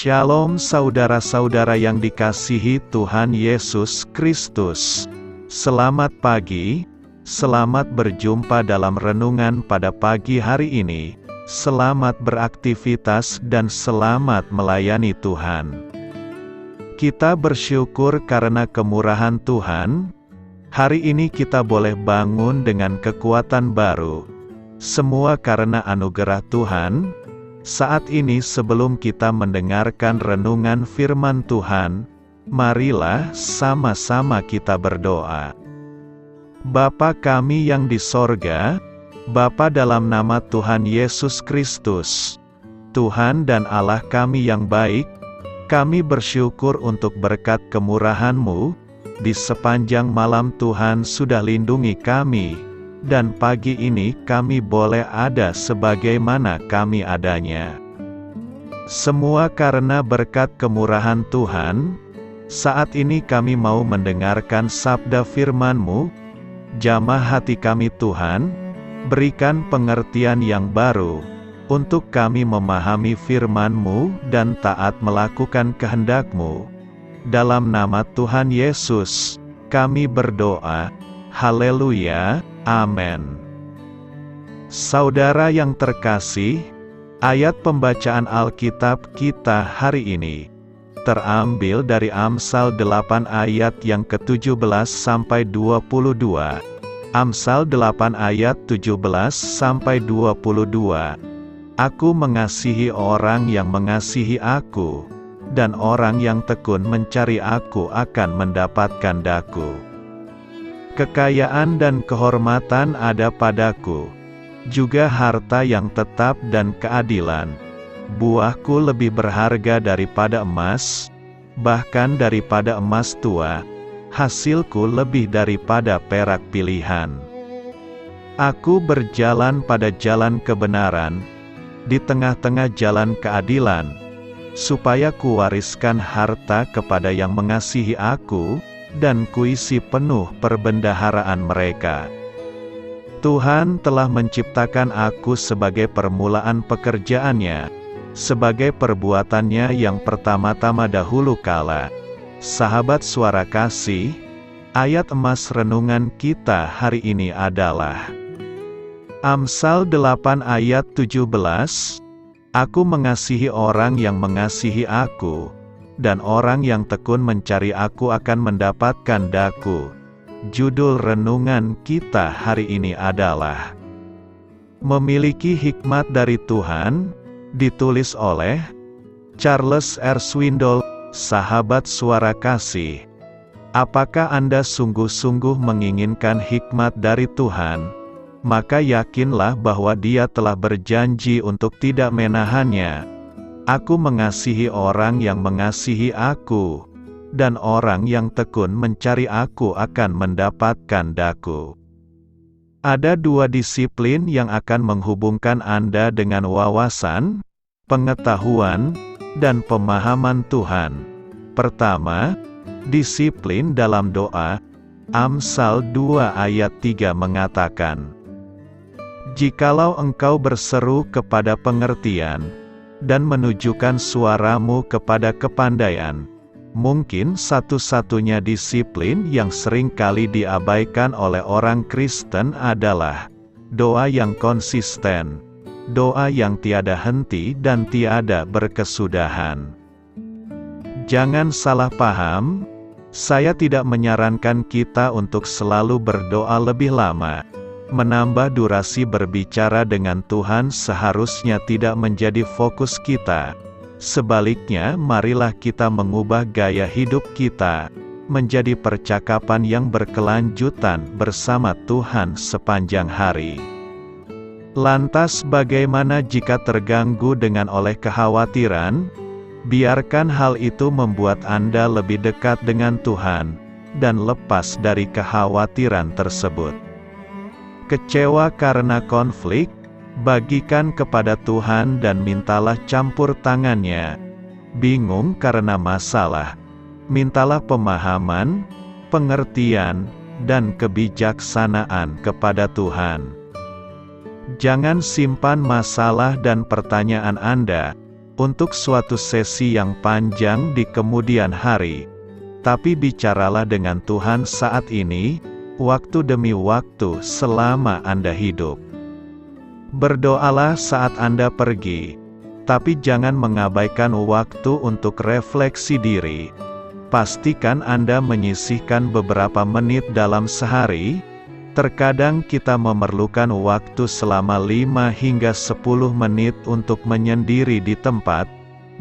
Shalom saudara-saudara yang dikasihi Tuhan Yesus Kristus. Selamat pagi, selamat berjumpa dalam renungan pada pagi hari ini. Selamat beraktivitas dan selamat melayani Tuhan. Kita bersyukur karena kemurahan Tuhan. Hari ini kita boleh bangun dengan kekuatan baru. Semua karena anugerah Tuhan. Saat ini sebelum kita mendengarkan renungan firman Tuhan, marilah sama-sama kita berdoa. Bapa kami yang di sorga, Bapa dalam nama Tuhan Yesus Kristus, Tuhan dan Allah kami yang baik, kami bersyukur untuk berkat kemurahan-Mu, di sepanjang malam Tuhan sudah lindungi kami, dan pagi ini kami boleh ada sebagaimana kami adanya. Semua karena berkat kemurahan Tuhan. Saat ini kami mau mendengarkan sabda firman-Mu. Jamah hati kami Tuhan, berikan pengertian yang baru, untuk kami memahami firman-Mu dan taat melakukan kehendak-Mu. Dalam nama Tuhan Yesus, kami berdoa. Haleluya. Amin. Saudara yang terkasih, ayat pembacaan Alkitab kita hari ini terambil dari Amsal 8 ayat yang ke-17 sampai 22. Amsal 8 ayat 17 sampai 22. Aku mengasihi orang yang mengasihi aku, dan orang yang tekun mencari aku akan mendapatkan daku. Kekayaan dan kehormatan ada padaku, juga harta yang tetap dan keadilan. Buahku lebih berharga daripada emas, bahkan daripada emas tua, hasilku lebih daripada perak pilihan. Aku berjalan pada jalan kebenaran, di tengah-tengah jalan keadilan, supaya kuwariskan harta kepada yang mengasihi aku, dan kuisi penuh perbendaharaan mereka. Tuhan telah menciptakan aku sebagai permulaan pekerjaannya, sebagai perbuatannya yang pertama-tama dahulu kala. Sahabat suara kasih, ayat emas renungan kita hari ini adalah Amsal 8 ayat 17. Aku mengasihi orang yang mengasihi aku, dan orang yang tekun mencari aku akan mendapatkan daku. Judul renungan kita hari ini adalah Memiliki Hikmat dari Tuhan, ditulis oleh Charles R. Swindoll. Sahabat suara kasih, apakah Anda sungguh-sungguh menginginkan hikmat dari Tuhan? Maka yakinlah bahwa Dia telah berjanji untuk tidak menahannya. Aku mengasihi orang yang mengasihi aku, dan orang yang tekun mencari aku akan mendapatkan daku. Ada dua disiplin yang akan menghubungkan Anda dengan wawasan, pengetahuan, dan pemahaman Tuhan. Pertama, disiplin dalam doa. Amsal 2 ayat 3 mengatakan, jikalau engkau berseru kepada pengertian, dan menunjukkan suaramu kepada kepandaian. Mungkin satu-satunya disiplin yang sering kali diabaikan oleh orang Kristen adalah doa yang konsisten, doa yang tiada henti dan tiada berkesudahan. Jangan salah paham, saya tidak menyarankan kita untuk selalu berdoa lebih lama. Menambah durasi berbicara dengan Tuhan seharusnya tidak menjadi fokus kita. Sebaliknya, marilah kita mengubah gaya hidup kita menjadi percakapan yang berkelanjutan bersama Tuhan sepanjang hari. Lantas bagaimana jika terganggu dengan oleh kekhawatiran? Biarkan hal itu membuat Anda lebih dekat dengan Tuhan, dan lepas dari kekhawatiran tersebut. Kecewa karena konflik, bagikan kepada Tuhan dan mintalah campur tangannya. Bingung karena masalah, mintalah pemahaman, pengertian, dan kebijaksanaan kepada Tuhan. Jangan simpan masalah dan pertanyaan Anda, untuk suatu sesi yang panjang di kemudian hari. Tapi bicaralah dengan Tuhan saat ini, waktu demi waktu selama Anda hidup. Berdoalah saat Anda pergi, tapi jangan mengabaikan waktu untuk refleksi diri. Pastikan Anda menyisihkan beberapa menit dalam sehari. Terkadang kita memerlukan waktu selama 5 hingga 10 menit untuk menyendiri di tempat,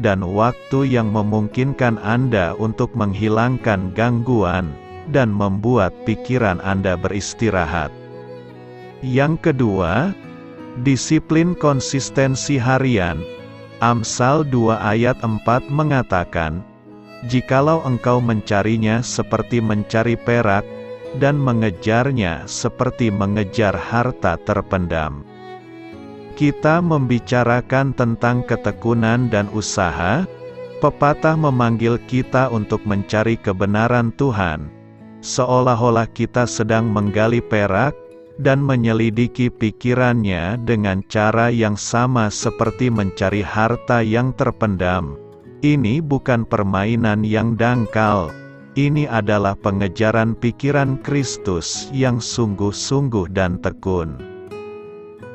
dan waktu yang memungkinkan Anda untuk menghilangkan gangguan, dan membuat pikiran Anda beristirahat. Yang kedua, disiplin konsistensi harian. Amsal 2 ayat 4 mengatakan, "Jikalau engkau mencarinya seperti mencari perak, dan mengejarnya seperti mengejar harta terpendam." Kita membicarakan tentang ketekunan dan usaha. Pepatah memanggil kita untuk mencari kebenaran Tuhan, seolah-olah kita sedang menggali perak, dan menyelidiki pikirannya dengan cara yang sama seperti mencari harta yang terpendam. Ini bukan permainan yang dangkal. Ini adalah pengejaran pikiran Kristus yang sungguh-sungguh dan tekun.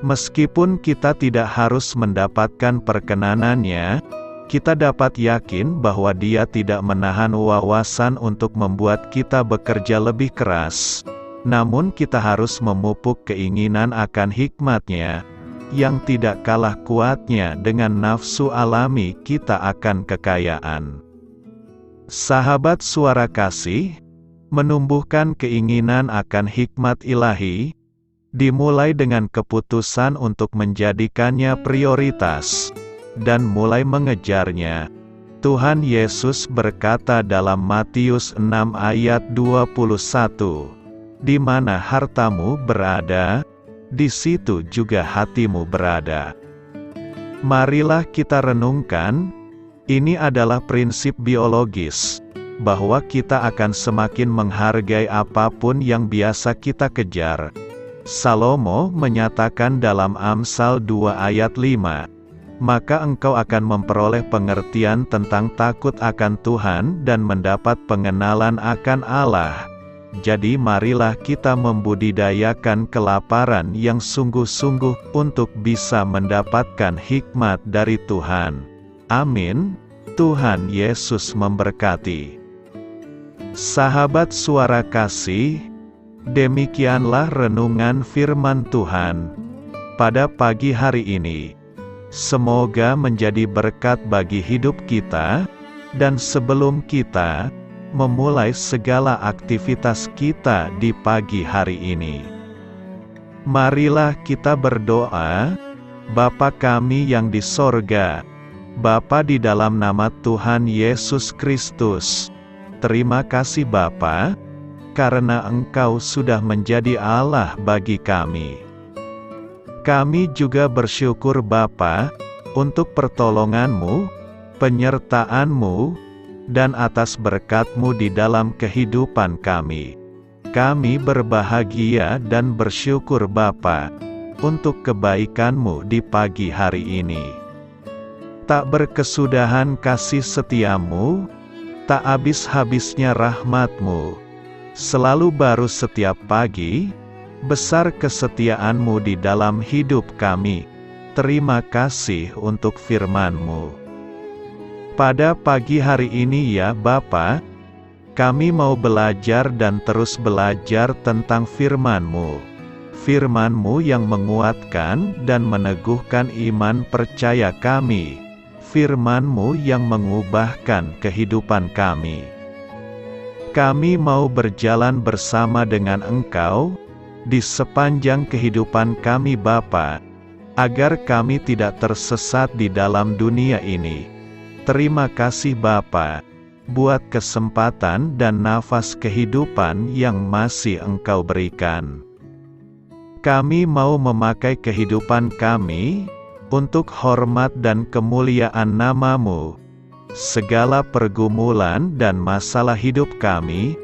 Meskipun kita tidak harus mendapatkan perkenanannya, kita dapat yakin bahwa Dia tidak menahan wawasan untuk membuat kita bekerja lebih keras. Namun kita harus memupuk keinginan akan hikmat-Nya, yang tidak kalah kuatnya dengan nafsu alami kita akan kekayaan. Sahabat Suara Kasih, menumbuhkan keinginan akan hikmat ilahi, dimulai dengan keputusan untuk menjadikannya prioritas, dan mulai mengejarnya. Tuhan Yesus berkata dalam Matius 6 ayat 21, "Di mana hartamu berada, di situ juga hatimu berada." Marilah kita renungkan, ini adalah prinsip biologis, bahwa kita akan semakin menghargai apapun yang biasa kita kejar. Salomo menyatakan dalam Amsal 2 ayat 5, "Maka engkau akan memperoleh pengertian tentang takut akan Tuhan dan mendapat pengenalan akan Allah." Jadi marilah kita membudidayakan kelaparan yang sungguh-sungguh untuk bisa mendapatkan hikmat dari Tuhan. Amin. Tuhan Yesus memberkati. Sahabat Suara Kasih, demikianlah renungan firman Tuhan pada pagi hari ini. Semoga menjadi berkat bagi hidup kita, dan sebelum kita memulai segala aktivitas kita di pagi hari ini, marilah kita berdoa. Bapa kami yang di sorga, Bapa, di dalam nama Tuhan Yesus Kristus, terima kasih Bapa, karena Engkau sudah menjadi Allah bagi kami. Kami juga bersyukur Bapa, untuk pertolongan-Mu, penyertaan-Mu, dan atas berkat-Mu di dalam kehidupan kami. Kami berbahagia dan bersyukur Bapa, untuk kebaikan-Mu di pagi hari ini. Tak berkesudahan kasih setia-Mu, tak habis-habisnya rahmat-Mu. Selalu baru setiap pagi, besar kesetiaan-Mu di dalam hidup kami. Terima kasih untuk firman-Mu. Pada pagi hari ini ya Bapa, kami mau belajar dan terus belajar tentang firman-Mu. Firman-Mu yang menguatkan dan meneguhkan iman percaya kami. Firman-Mu yang mengubahkan kehidupan kami. Kami mau berjalan bersama dengan Engkau, di sepanjang kehidupan kami Bapa, agar kami tidak tersesat di dalam dunia ini. Terima kasih Bapa, buat kesempatan dan nafas kehidupan yang masih Engkau berikan. Kami mau memakai kehidupan kami, untuk hormat dan kemuliaan nama-Mu. Segala pergumulan dan masalah hidup kami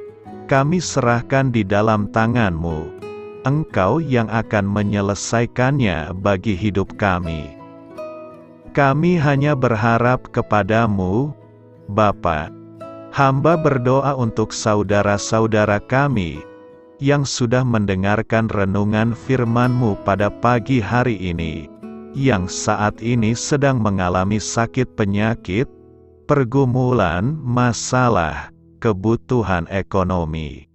serahkan di dalam tangan-Mu. Engkau yang akan menyelesaikannya bagi hidup kami. Kami hanya berharap kepadamu, Bapa. Hamba berdoa untuk saudara-saudara kami, yang sudah mendengarkan renungan firman-Mu pada pagi hari ini, yang saat ini sedang mengalami sakit penyakit, pergumulan, masalah, kebutuhan ekonomi.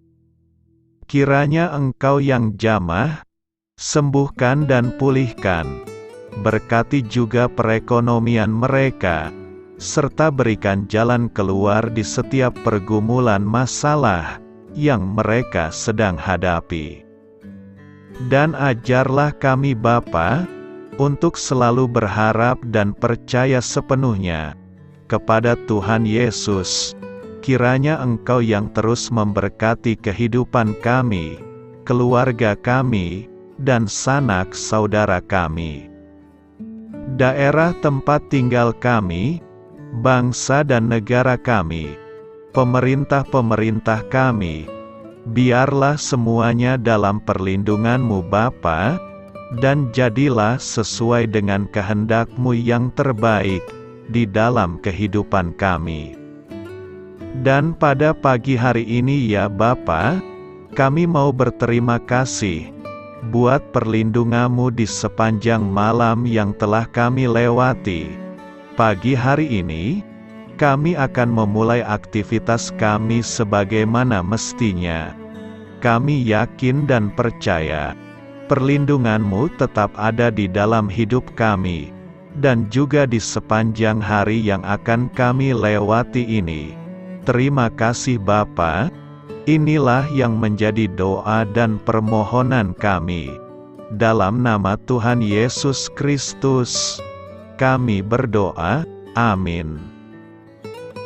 Kiranya Engkau yang jamah, sembuhkan dan pulihkan. Berkati juga perekonomian mereka, serta berikan jalan keluar di setiap pergumulan masalah yang mereka sedang hadapi. Dan ajarlah kami Bapa, untuk selalu berharap dan percaya sepenuhnya kepada Tuhan Yesus. Kiranya Engkau yang terus memberkati kehidupan kami, keluarga kami, dan sanak saudara kami. Daerah tempat tinggal kami, bangsa dan negara kami, pemerintah-pemerintah kami, biarlah semuanya dalam perlindungan-Mu Bapa, dan jadilah sesuai dengan kehendak-Mu yang terbaik di dalam kehidupan kami. Dan pada pagi hari ini ya Bapa, kami mau berterima kasih buat perlindungan-Mu di sepanjang malam yang telah kami lewati. Pagi hari ini, kami akan memulai aktivitas kami sebagaimana mestinya. Kami yakin dan percaya, perlindungan-Mu tetap ada di dalam hidup kami, dan juga di sepanjang hari yang akan kami lewati ini. Terima kasih Bapa. Inilah yang menjadi doa dan permohonan kami. Dalam nama Tuhan Yesus Kristus, kami berdoa. Amin.